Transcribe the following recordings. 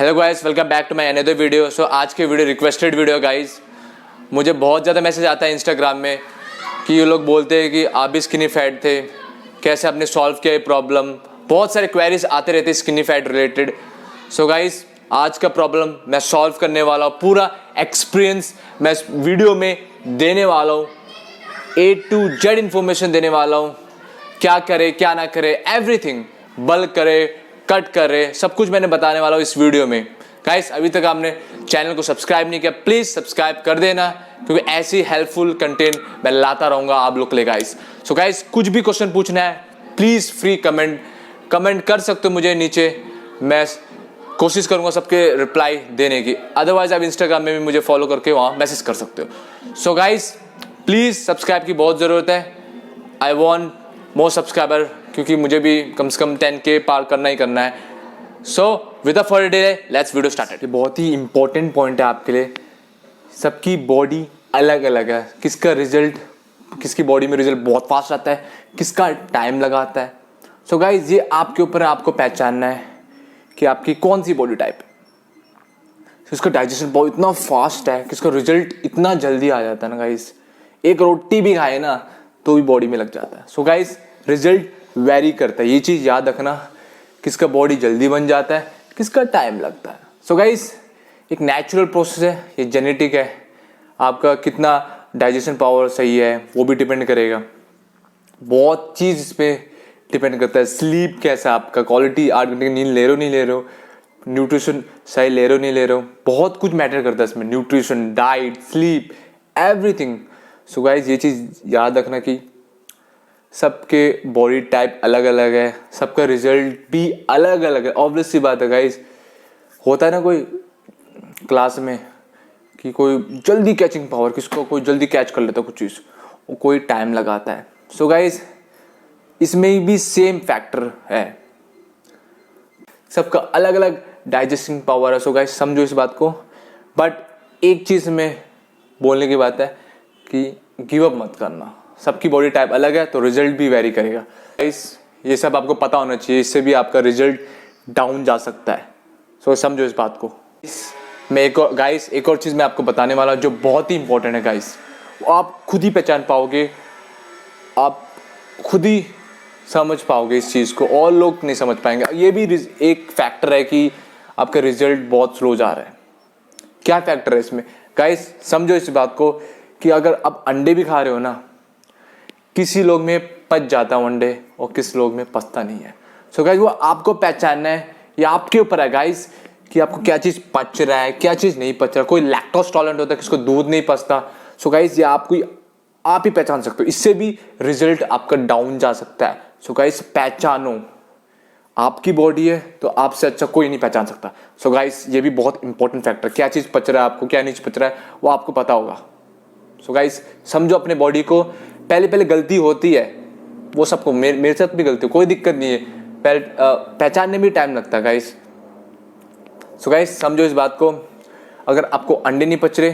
Hello guys, welcome back to my another video. So आज के video requested video guys. मुझे बहुत ज़्यादा मैसेज आता है इंस्टाग्राम में कि ये लोग बोलते हैं कि आप भी स्किनी फैट थे, कैसे आपने सॉल्व किया ये प्रॉब्लम। बहुत सारे क्वेरीज आते रहते हैं skinny fat related. So guys, आज का प्रॉब्लम मैं सॉल्व करने वाला हूँ, पूरा एक्सपीरियंस मैं इस वीडियो में देने वाला हूँ, A to Z इन्फॉर्मेशन देने वाला हूँ। क्या करे क्या ना करे, एवरीथिंग, बल्क करे कट करे, सब कुछ मैंने बताने वाला हूँ इस वीडियो में। गाइस, अभी तक आपने चैनल को सब्सक्राइब नहीं किया, प्लीज सब्सक्राइब कर देना, क्योंकि ऐसी हेल्पफुल कंटेंट मैं लाता रहूंगा आप लोग के लिए गाइस। सो गाइस, कुछ भी क्वेश्चन पूछना है प्लीज फ्री कमेंट कर सकते हो मुझे नीचे, मैं कोशिश करूंगा सबके रिप्लाई देने की। अदरवाइज आप इंस्टाग्राम में भी मुझे फॉलो करके वहां मैसेज कर सकते हो। सो गाइस, प्लीज सब्सक्राइब की बहुत जरूरत है। आई वॉन्ट मोर सब्सक्राइबर, क्योंकि मुझे भी कम से कम 10K पार करना ही करना है। So without further delay let's video started. बहुत ही इंपॉर्टेंट पॉइंट है आपके लिए। सबकी बॉडी अलग अलग है, किसका रिजल्ट, किसकी बॉडी में रिजल्ट बहुत फास्ट आता है, किसका टाइम लगाता है। सो गाइज, ये आपके ऊपर है, आपको पहचानना है कि आपकी कौन सी बॉडी टाइप है। किसका डाइजेशन बहुत इतना फास्ट है, किसका रिजल्ट इतना जल्दी आ जाता है ना गाइज। एक रोटी भी खाए ना तो भी बॉडी में लग जाता है। सो गाइज, रिजल्ट वेरी करता है, ये चीज याद रखना। किसका बॉडी जल्दी बन जाता है, किसका टाइम लगता है। सो गाइज, एक नेचुरल प्रोसेस है, ये जेनेटिक है। आपका कितना डाइजेशन पावर सही है वो भी डिपेंड करेगा, बहुत चीज इस पे डिपेंड करता है। स्लीप कैसा, आपका क्वालिटी, 8 घंटे की नींद ले रहे हो नहीं ले रहे हो, न्यूट्रिशन सही ले रहे हो नहीं ले रहे हो, बहुत कुछ मैटर करता है इसमें। Nutrition, diet, sleep, everything. So guys, ये चीज याद रखना कि सबके बॉडी टाइप अलग अलग है, सबका रिजल्ट भी अलग अलग है। ऑब्वियस सी बात है गाइज, होता है ना कोई क्लास में कि कोई जल्दी कैचिंग पावर, किसको कोई जल्दी कैच कर लेता है कुछ चीज़, वो कोई टाइम लगाता है। सो गाइज, इसमें भी सेम फैक्टर है, सबका अलग अलग डाइजेस्टिंग पावर है। सो गाइज, समझो इस बात को। बट एक चीज़ में बोलने की बात है कि गिव अप मत करना। सबकी बॉडी टाइप अलग है तो रिजल्ट भी वेरी करेगा गाइस, ये सब आपको पता होना चाहिए, इससे भी आपका रिजल्ट डाउन जा सकता है। सो समझो इस बात को। मैं एक और चीज़ मैं आपको बताने वाला हूँ जो बहुत ही इंपॉर्टेंट है गाइस। आप खुद ही पहचान पाओगे, आप खुद ही समझ पाओगे इस चीज़ को, और लोग नहीं समझ पाएंगे। ये भी एक फैक्टर है कि आपका रिजल्ट बहुत स्लो जा रहा है। क्या फैक्टर है इसमें गाइस, समझो इस बात को कि अगर आप अंडे भी खा रहे हो ना, किसी लोग में पच जाता है अंडे और किसी लोग में पचता नहीं है। सो गाइस, वो आपको पहचानना है, ये आपके ऊपर है गाइस कि आपको क्या चीज़ पच रहा है, क्या चीज़ नहीं पच रहा। कोई लैक्टोज टॉलरेंट होता है, किसको दूध नहीं पचता। सो गाइस, ये आप ही पहचान सकते हो, इससे भी रिजल्ट आपका डाउन जा सकता है। सो गाइस, पहचानो, आपकी बॉडी है तो आपसे अच्छा कोई नहीं पहचान सकता। सो गाइस, ये भी बहुत इंपॉर्टेंट फैक्टर, क्या चीज़ पच रहा है आपको, क्या नहीं पच रहा है, वो आपको पता होगा। सो गाइस, समझो अपने बॉडी को। पहले गलती होती है, वो सबको, मेरे साथ भी गलती, कोई दिक्कत नहीं है, पहचानने में टाइम लगता है गाइस। सो गाइस, समझो इस बात को। अगर आपको अंडे नहीं पच रहे,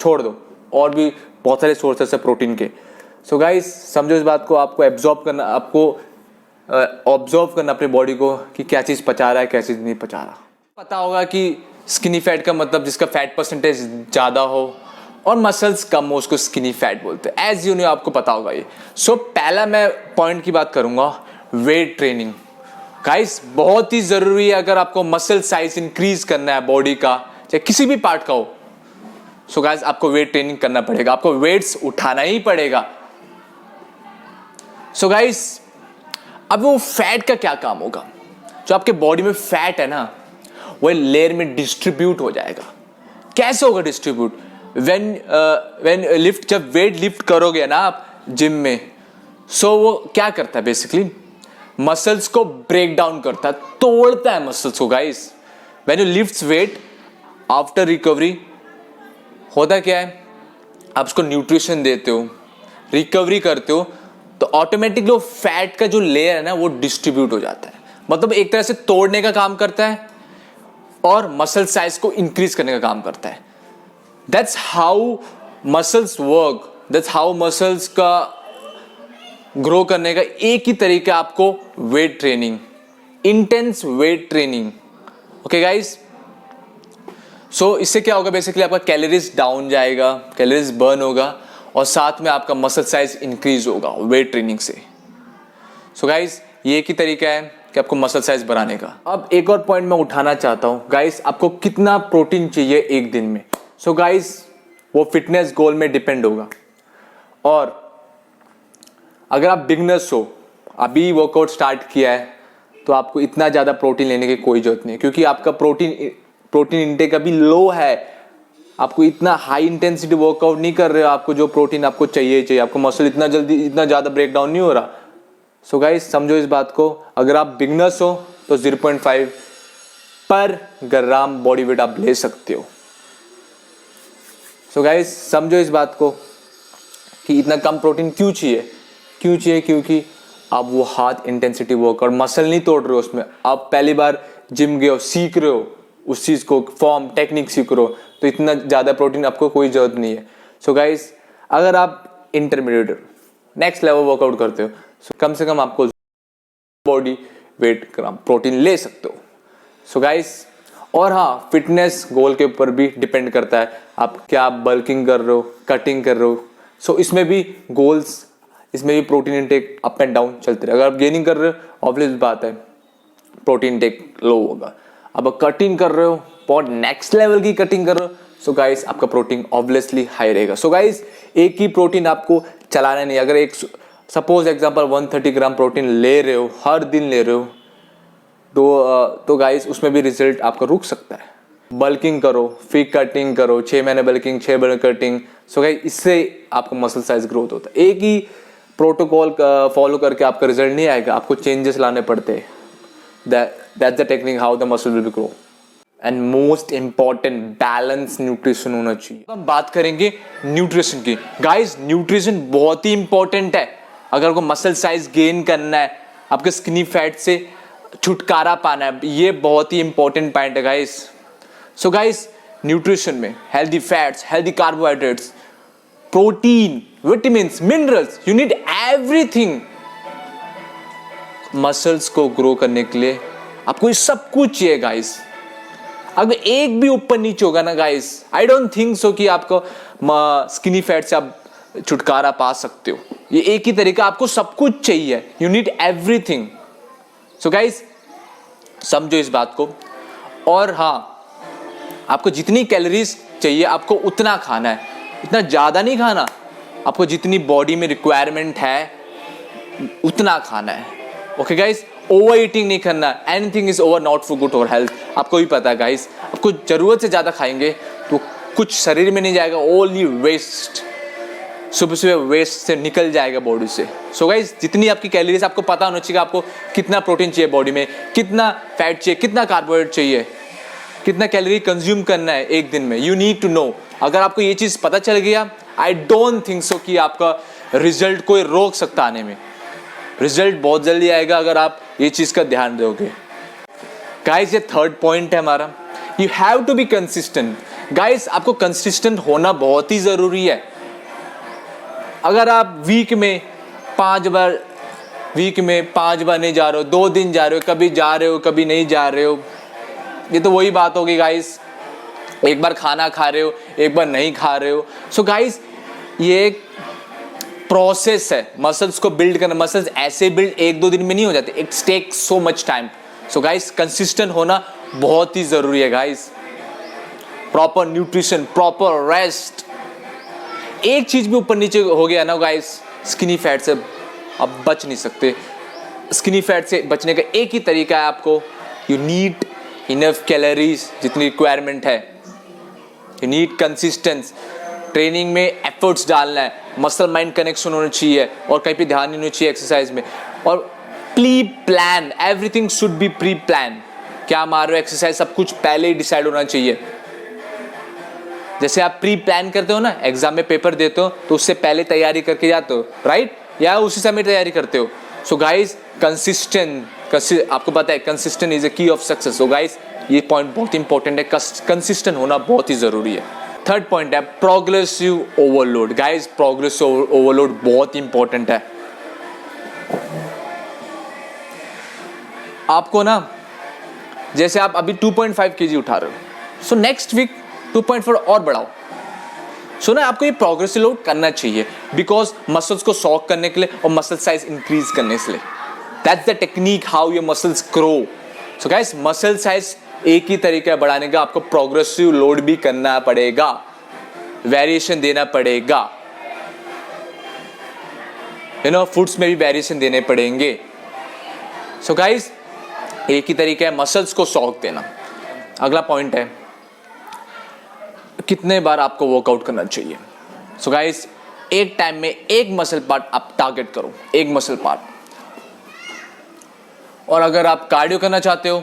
छोड़ दो, और भी बहुत सारे सोर्सेस है प्रोटीन के। सो गाइस, समझो इस बात को। आपको ऑब्जर्व करना अपनी बॉडी को कि क्या चीज़ पचा रहा है, क्या चीज़ नहीं पचा रहा। पता होगा कि स्किनी फैट का मतलब जिसका फैट परसेंटेज ज़्यादा हो और मसल्स कम हो, उसको स्किनी फैट बोलते हैं। एज यू नो, आपको पता होगा ये। सो पहला मैं पॉइंट की बात करूंगा, वेट ट्रेनिंग। गाइस, बहुत ही जरूरी है अगर आपको मसल साइज इंक्रीज करना है बॉडी का, चाहे किसी भी पार्ट का हो। सो गाइस, आपको वेट ट्रेनिंग करना पड़ेगा, आपको वेट्स उठाना ही पड़ेगा। सो गाइस, अब वो फैट का क्या काम होगा, जो आपके बॉडी में फैट है ना, वो लेयर में डिस्ट्रीब्यूट हो जाएगा। कैसे होगा डिस्ट्रीब्यूट? व्हेन लिफ्ट, जब वेट लिफ्ट करोगे ना आप जिम में, सो वो क्या करता है बेसिकली, मसल्स को ब्रेक डाउन करता है, तोड़ता है मसल्स को guys. When you lifts weight after recovery, होता क्या है, आप उसको न्यूट्रिशन देते हो, रिकवरी करते हो, तो ऑटोमेटिकली वो फैट का जो लेयर है ना वो डिस्ट्रीब्यूट हो जाता है। मतलब एक तरह से तोड़ने का काम करता है और मसल साइज को इंक्रीज करने का काम करता है। That's how muscles work. That's how muscles का ग्रो करने का एक ही तरीका आपको weight training, intense weight training. Okay guys, so इससे क्या होगा, बेसिकली आपका कैलोरीज डाउन जाएगा, कैलोरीज बर्न होगा और साथ में आपका मसल साइज इंक्रीज होगा वेट ट्रेनिंग से। सो गाइस ये एक ही तरीका है कि आपको मसल साइज बढ़ाने का। अब एक और पॉइंट मैं उठाना चाहता हूँ गाइस, आपको कितना प्रोटीन चाहिए एक दिन में। सो गाइस वो फिटनेस गोल में डिपेंड होगा, और अगर आप बिगनर्स हो, अभी वर्कआउट स्टार्ट किया है, तो आपको इतना ज़्यादा प्रोटीन लेने की कोई जरूरत नहीं है, क्योंकि आपका प्रोटीन इंटेक अभी लो है। आपको इतना हाई इंटेंसिटी वर्कआउट नहीं कर रहे हो, आपको जो प्रोटीन आपको चाहिए, आपको मसल इतना ज़्यादा ब्रेक डाउन नहीं हो रहा। सो गाइस समझो इस बात को, अगर आप बिगनर्स हो तो 0.5 पर ग्राम बॉडी वेट आप ले सकते हो। सो गाइस समझो इस बात को कि इतना कम प्रोटीन क्यों चाहिए, क्योंकि आप वो हाथ इंटेंसिटी वर्कआउट मसल नहीं तोड़ रहे हो उसमें, आप पहली बार जिम गए हो, सीख रहे हो उस चीज़ को, फॉर्म टेक्निक सीख रहे हो, तो इतना ज़्यादा प्रोटीन आपको कोई ज़रूरत नहीं है। सो गाइस अगर आप इंटरमीडिएट नेक्स्ट लेवल वर्कआउट करते हो, सो कम से कम आपको बॉडी वेट ग्राम प्रोटीन ले सकते हो। सो गाइस और हाँ, फिटनेस गोल के ऊपर भी डिपेंड करता है, आप क्या बल्किंग कर रहे हो, कटिंग कर रहे हो। सो इसमें भी गोल्स, इसमें भी protein intake up and down चलते रहे। अगर आप गेनिंग कर रहे हो ऑब्वियस बात है प्रोटीन इंटेक लो होगा। अब कटिंग कर रहे हो, बहुत नेक्स्ट लेवल की कटिंग कर रहे हो, सो गाइस आपका प्रोटीन ऑब्वियसली हाई रहेगा। सो गाइस एक ही प्रोटीन आपको चलाना नहीं। अगर एक सपोज एग्जांपल 130 ग्राम प्रोटीन ले रहे हो, हर दिन ले रहे हो, तो गाइस उसमें भी रिजल्ट आपका रुक सकता है। बल्किंग करो, फिर कटिंग करो, 6 महीने बल्किंग, 6 महीने कटिंग। सो गाइस इससे आपको मसल साइज ग्रोथ होता है। एक ही प्रोटोकॉल फॉलो करके आपका रिजल्ट नहीं आएगा, आपको चेंजेस लाने पड़ते हैं। That's the technique how the muscle will be grow. And most important balance nutrition होना चाहिए। हम बात करेंगे न्यूट्रिशन की। गाइस न्यूट्रिशन बहुत ही इंपॉर्टेंट है। अगर आपको मसल साइज गेन करना है, आपके स्किनी फैट से छुटकारा पाना है, ये बहुत ही इंपॉर्टेंट पॉइंट है गाइस। सो गाइस न्यूट्रिशन में healthy fats, healthy carbohydrates, protein, vitamins, minerals, you need everything. Muscles को ग्रो करने के लिए आपको ये सब कुछ चाहिए गाइस। अगर एक भी ऊपर नीचे होगा ना guys, I don't think so कि आपको स्किनी फैट से आप छुटकारा पा सकते हो। ये एक ही तरीका, आपको सब कुछ चाहिए, you need everything. So guys समझो इस बात को। और हाँ, आपको जितनी कैलोरीज चाहिए आपको उतना खाना है, इतना ज़्यादा नहीं खाना। आपको जितनी बॉडी में रिक्वायरमेंट है उतना खाना है। ओके गाइस, ओवर ईटिंग नहीं करना। Anything is over not for good for health. आपको भी पता है गाइस, आपको ज़रूरत से ज़्यादा खाएंगे तो कुछ शरीर में नहीं जाएगा, ओनली वेस्ट, सुबह सुबह वेस्ट से निकल जाएगा बॉडी से। सो गाइस जितनी आपकी कैलोरीज आपको पता होना चाहिए, आपको कितना प्रोटीन चाहिए बॉडी में, कितना फैट चाहिए, कितना कार्बोहाइड्रेट चाहिए, कितना कैलोरी कंज्यूम करना है एक दिन में, यू नीड टू नो। अगर आपको ये चीज़ पता चल गया, आई डोंट थिंक सो कि आपका रिजल्ट कोई रोक सकता आने में। रिजल्ट बहुत जल्दी आएगा अगर आप ये चीज़ का ध्यान दोगे। गाइस ये थर्ड पॉइंट है हमारा, you have to be consistent. Guys आपको कंसिस्टेंट होना बहुत ही ज़रूरी है। अगर आप वीक में 5 बार नहीं जा रहे हो, 2 दिन जा रहे हो, कभी जा रहे हो कभी नहीं जा रहे हो, ये तो वही बात होगी गाइस। एक बार खाना खा रहे हो, एक बार नहीं खा रहे हो। सो गाइस ये एक प्रोसेस है मसल्स को बिल्ड करना। मसल्स ऐसे बिल्ड 1-2 दिन में नहीं हो जाते, it takes so much time. So guys consistent होना बहुत ही ज़रूरी है guys. Proper nutrition, proper rest. एक चीज़ भी ऊपर नीचे हो गया ना गाइस, स्किनी फैट से आप बच नहीं सकते। स्किनी फैट से बचने का एक ही तरीका है, आपको यू नीड इनफ कैलोरीज, जितनी रिक्वायरमेंट है। यू नीड कंसिस्टेंस, ट्रेनिंग में एफर्ट्स डालना है, मसल माइंड कनेक्शन होना चाहिए और कहीं पे ध्यान नहीं होना चाहिए एक्सरसाइज में। और pre plan, everything should be pre plan. क्या मार रहे हो एक्सरसाइज, सब कुछ पहले ही डिसाइड होना चाहिए। जैसे आप प्री प्लान करते हो ना, एग्जाम में पेपर देते हो तो उससे पहले तैयारी करके जाते हो, राइट, या उसी समय तैयारी करते हो। सो गाइस कंसिस्टेंट, आपको पता है कंसिस्टेंट इज अ की ऑफ सक्सेस। सो गाइस ये पॉइंट बहुत इंपॉर्टेंट है, कंसिस्टेंट होना बहुत ही जरूरी है। थर्ड पॉइंट है progressive overload. Guys progressive overload बहुत इंपॉर्टेंट है। आपको ना, जैसे आप अभी 2.5 kg उठा रहे हो, सो नेक्स्ट वीक 2.4 और बढ़ाओ। सुना, आपको ये प्रोग्रेसिव लोड करना चाहिए बिकॉज मसल्स को सॉक करने के लिए और मसल साइज इंक्रीज करने के लिए। That's the technique how your muscles grow. So guys, muscle size एक ही तरीका है बढ़ाने का, आपको प्रोग्रेसिव लोड भी करना पड़ेगा, वेरिएशन देना पड़ेगा, फूड्स में भी वेरिएशन देने पड़ेंगे। सो गाइस, एक ही तरीका है मसल्स को सॉक देना। अगला पॉइंट है कितने बार आपको वर्कआउट करना चाहिए। सो गाइस, एक टाइम में एक मसल पार्ट आप टारगेट करो, एक मसल पार्ट। और अगर आप कार्डियो करना चाहते हो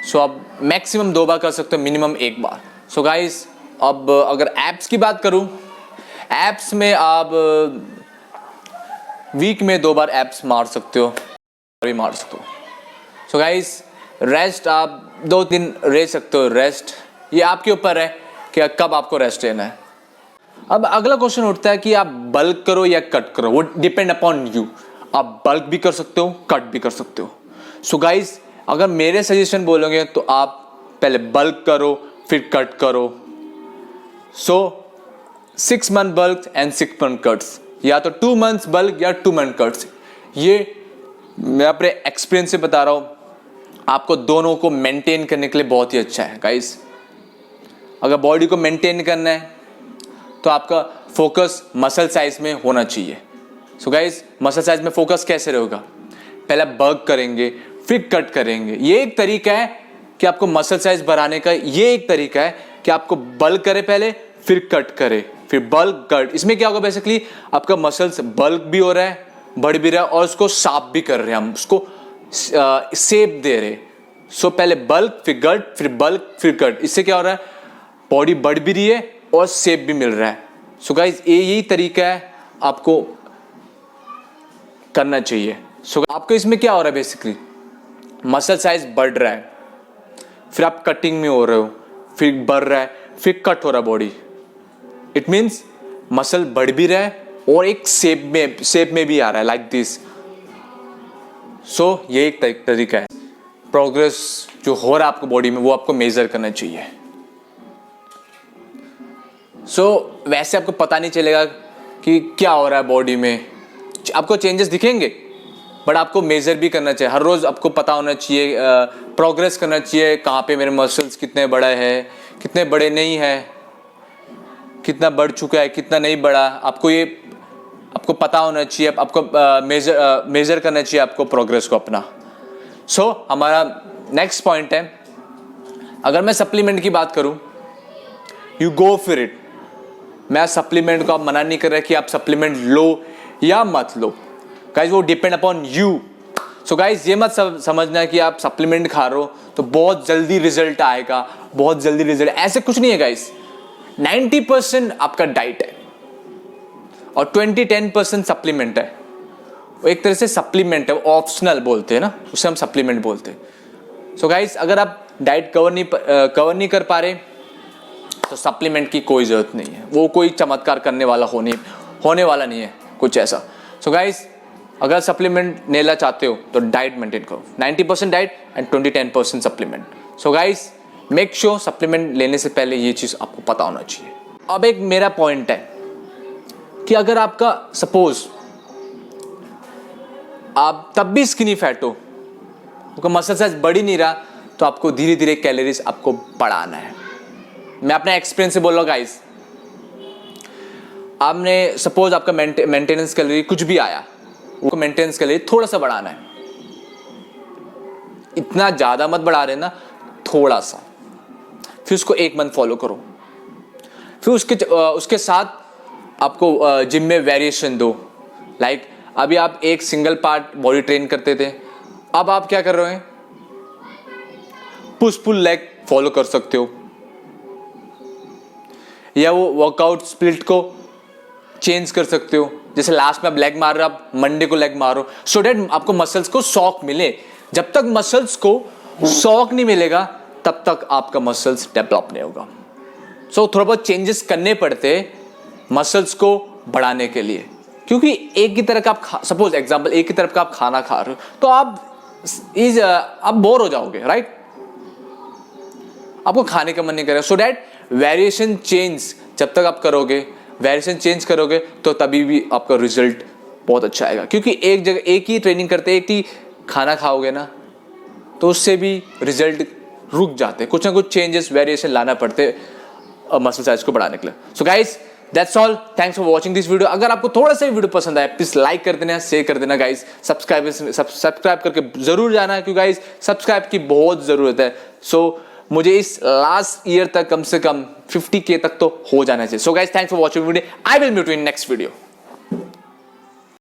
सो आप मैक्सिमम 2 बार कर सकते हो, मिनिमम 1 बार। सो गाइस, अब अगर एब्स की बात करूं, एब्स में आप वीक में 2 बार एब्स मार सकते हो, भी मार सकते हो। सो गाइस, रेस्ट आप 2 दिन रह सकते हो, रेस्ट ये आपके ऊपर है कि कब आपको रेस्ट लेना है। अब अगला क्वेश्चन उठता है कि आप बल्क करो या कट करो, वो डिपेंड अपॉन यू। आप बल्क भी कर सकते हो, कट भी कर सकते हो। सो गाइस, अगर मेरे सजेशन बोलोगे तो आप पहले बल्क करो फिर कट करो। सो 6 month bulk and 6 month cuts, या तो 2 मंथ्स बल्क या 2 मंथ कट्स। ये मैं अपने एक्सपीरियंस से बता रहा हूं, आपको दोनों को मेंटेन करने के लिए बहुत ही अच्छा है गाइस। अगर बॉडी को मेंटेन करना है तो आपका फोकस मसल साइज में होना चाहिए। सो गाइस, मसल साइज में फोकस कैसे रहेगा, पहले बल्क करेंगे फिर कट करेंगे। ये एक तरीका है कि आपको मसल साइज बढ़ाने का, ये एक तरीका है कि आपको बल्क करे पहले फिर कट करे फिर बल्क कट। इसमें क्या होगा, बेसिकली आपका मसल्स बल्क भी हो रहा है, बढ़ भी रहा है और उसको साफ भी कर रहे हैं, हम उसको शेप दे रहे। सो पहले बल्क फिर कट फिर बल्क फिर कट। इससे क्या हो रहा है, बॉडी बढ़ भी रही है और शेप भी मिल रहा है। सो गाइस, यही तरीका है आपको करना चाहिए। सो आपको इसमें क्या हो रहा है, बेसिकली मसल साइज बढ़ रहा है, फिर आप कटिंग में हो रहे हो, फिर बढ़ रहा है, फिर कट हो रहा है बॉडी। इट मीन्स मसल बढ़ भी रहा है और एक शेप में भी आ रहा है, लाइक दिस। सो ये एक तरीका है। प्रोग्रेस जो हो रहा है आपको बॉडी में वो आपको मेजर करना चाहिए। सो वैसे आपको पता नहीं चलेगा कि क्या हो रहा है बॉडी में, आपको चेंजेस दिखेंगे बट आपको मेजर भी करना चाहिए। हर रोज आपको पता होना चाहिए, प्रोग्रेस करना चाहिए, कहाँ पे मेरे मसल्स कितने बड़े हैं, कितने बड़े नहीं है, कितना बढ़ चुका है, कितना नहीं बढ़ा। आपको पता होना चाहिए, आपको मेजर करना चाहिए आपको प्रोग्रेस को अपना। सो हमारा नेक्स्ट पॉइंट है, अगर मैं सप्लीमेंट की बात करूं, यू गो फॉर इट। मैं सप्लीमेंट को आप मना नहीं कर रहा कि आप सप्लीमेंट लो या मत लो, गाइज वो depend upon you. So guys, ये मत समझना कि आप सप्लीमेंट खा रहे हो तो बहुत जल्दी रिजल्ट आएगा, बहुत जल्दी रिजल्ट, ऐसे कुछ नहीं है गाइज। 90% आपका डाइट है और 10% सप्लीमेंट है। वो एक तरह से सप्लीमेंट है, ऑप्शनल बोलते हैं ना, उसे हम सप्लीमेंट बोलते हैं। सो गाइज, अगर आप डाइट कवर नहीं कर पा रहे तो सप्लीमेंट की कोई जरूरत नहीं है, वो कोई चमत्कार करने वाला होने वाला नहीं है कुछ ऐसा। सो गाइज, अगर सप्लीमेंट लेना चाहते हो तो डाइट मेंटेन करो, 90% diet and 10% supplement. So guys, make sure supplement लेने से पहले ये चीज आपको पता होना चाहिए। अब एक मेरा पॉइंट है कि अगर आपका सपोज आप तब भी स्किनी फैट हो, आपका मसल साइज बढ़ ही नहीं रहा, तो आपको धीरे धीरे कैलोरीज आपको बढ़ाना है। मैं अपने एक्सपीरियंस से बोल रहा हूँ गाइस, आपने सपोज आपका मेंटेनेंस कैलोरी कुछ भी आया, वो मेंटेनेंस कैलोरी थोड़ा सा बढ़ाना है, इतना ज्यादा मत बढ़ा रहे ना, थोड़ा सा। फिर उसको 1 मंथ फॉलो करो, फिर उसके साथ आपको जिम में वेरिएशन दो। लाइक अभी आप एक सिंगल पार्ट बॉडी ट्रेन करते थे, अब आप क्या कर रहे हैं, पुश पुल लेग फॉलो कर सकते हो, या वो वर्कआउट स्प्लिट को चेंज कर सकते हो। जैसे लास्ट में आप लेग मार रहे हो, आप मंडे को लेग मारो, सो डेट आपको मसल्स को शॉक मिले। जब तक मसल्स को शॉक नहीं मिलेगा तब तक आपका मसल्स डेवलप नहीं होगा। सो थोड़ा बहुत चेंजेस करने पड़ते मसल्स को बढ़ाने के लिए, क्योंकि एक ही तरह का आप सपोज एग्जांपल एक ही तरफ का आप खाना खा रहे हो तो आप बोर हो जाओगे, राइट। आपको खाने का मन नहीं करेगा। सो डैट वेरिएशन चेंज जब तक आप करोगे, वेरिएशन चेंज करोगे तो तभी भी आपका रिजल्ट बहुत अच्छा आएगा। क्योंकि एक जगह एक ही ट्रेनिंग करते, एक ही खाना खाओगे ना, तो उससे भी रिजल्ट रुक जाते। कुछ ना कुछ चेंजेस, वेरिएशन लाना पड़ते मसल साइज को बढ़ाने के लिए। So guys that's all, thanks for watching this video. अगर आपको थोड़ा सा वीडियो पसंद आया प्लीज लाइक कर देना, शेयर कर देना गाइस, सब्सक्राइब करके जरूर जाना, क्योंकि गाइस सब्सक्राइब की बहुत जरूरत है। सो मुझे इस लास्ट ईयर तक कम से कम 50K तक तो हो जाना चाहिए। So guys thanks for watching video, I will meet you in next video.